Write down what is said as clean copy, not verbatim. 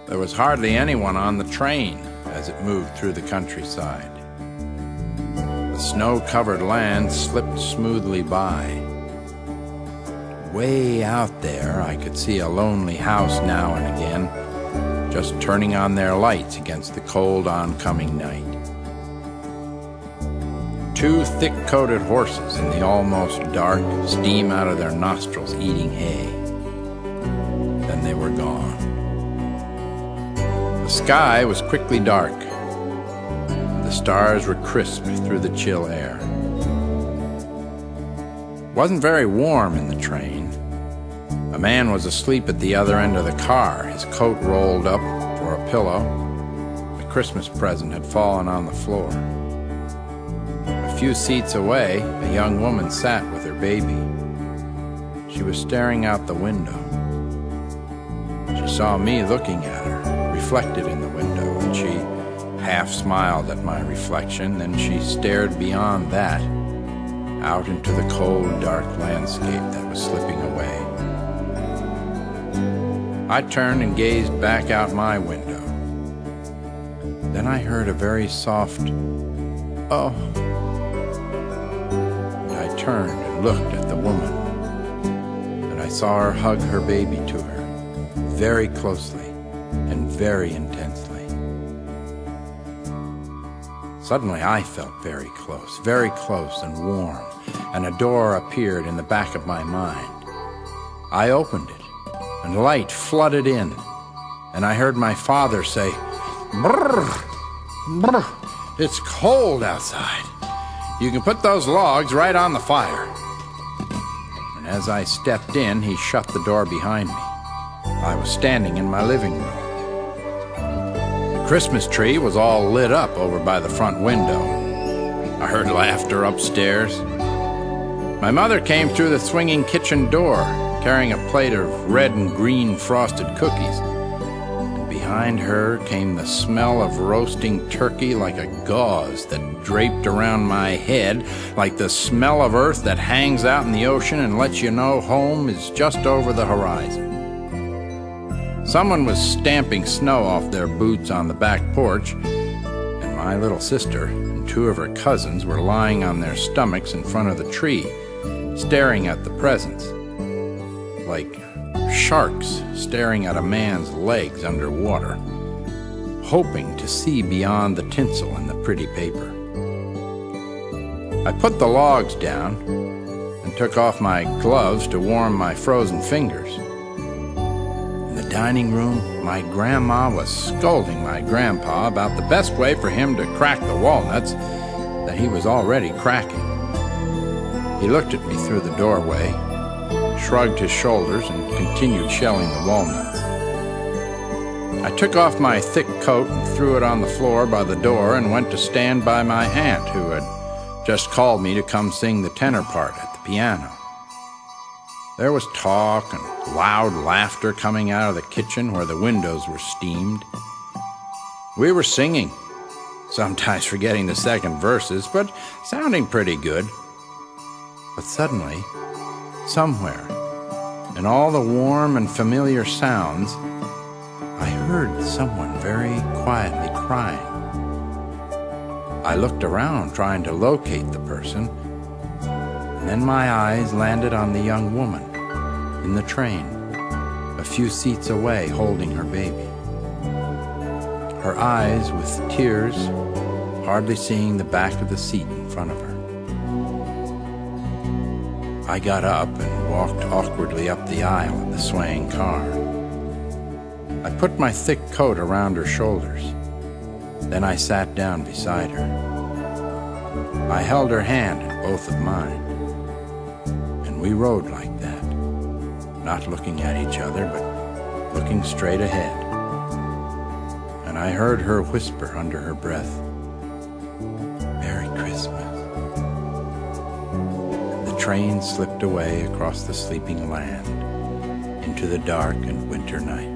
There was hardly anyone on the train as it moved through the countryside. The snow-covered land slipped smoothly by. Way out there, I could see a lonely house now and again, just turning on their lights against the cold oncoming night. Two thick-coated horses in the almost dark, steam out of their nostrils eating hay. Then they were gone. The sky was quickly dark. The stars were crisp through the chill air. It wasn't very warm in the train. A man was asleep at the other end of the car, his coat rolled up for a pillow. The Christmas present had fallen on the floor. A few seats away, a young woman sat with her baby. She was staring out the window. She saw me looking at her, reflected in the window, and she half smiled at my reflection. Then she stared beyond that, out into the cold, dark landscape that was slipping away. I turned and gazed back out my window. Then I heard a very soft, "Oh." And I turned and looked at the woman, and I saw her hug her baby to her, very closely and very intensely. Suddenly I felt very close and warm, and a door appeared in the back of my mind. I opened it, and light flooded in, and I heard my father say, "Brrr, brrr, it's cold outside. You can put those logs right on the fire." And as I stepped in, he shut the door behind me. I was standing in my living room. The Christmas tree was all lit up over by the front window. I heard laughter upstairs. My mother came through the swinging kitchen door, carrying a plate of red and green frosted cookies. And behind her came the smell of roasting turkey like a gauze that draped around my head, like the smell of earth that hangs out in the ocean and lets you know home is just over the horizon. Someone was stamping snow off their boots on the back porch, and my little sister and two of her cousins were lying on their stomachs in front of the tree, staring at the presents, like sharks staring at a man's legs underwater, hoping to see beyond the tinsel and the pretty paper. I put the logs down and took off my gloves to warm my frozen fingers. In the dining room, my grandma was scolding my grandpa about the best way for him to crack the walnuts that he was already cracking. He looked at me through the doorway, shrugged his shoulders, and continued shelling the walnuts. I took off my thick coat and threw it on the floor by the door and went to stand by my aunt, who had just called me to come sing the tenor part at the piano. There was talk and loud laughter coming out of the kitchen where the windows were steamed. We were singing, sometimes forgetting the second verses, but sounding pretty good. But suddenly, somewhere, in all the warm and familiar sounds, I heard someone very quietly crying. I looked around trying to locate the person, and then my eyes landed on the young woman in the train, a few seats away, holding her baby. Her eyes with tears, hardly seeing the back of the seat in front of her. I got up and walked awkwardly up the aisle of the swaying car. I put my thick coat around her shoulders. Then I sat down beside her. I held her hand in both of mine, and we rode like that, not looking at each other, but looking straight ahead. And I heard her whisper under her breath, "Merry Christmas." The train slipped away across the sleeping land into the dark and winter night.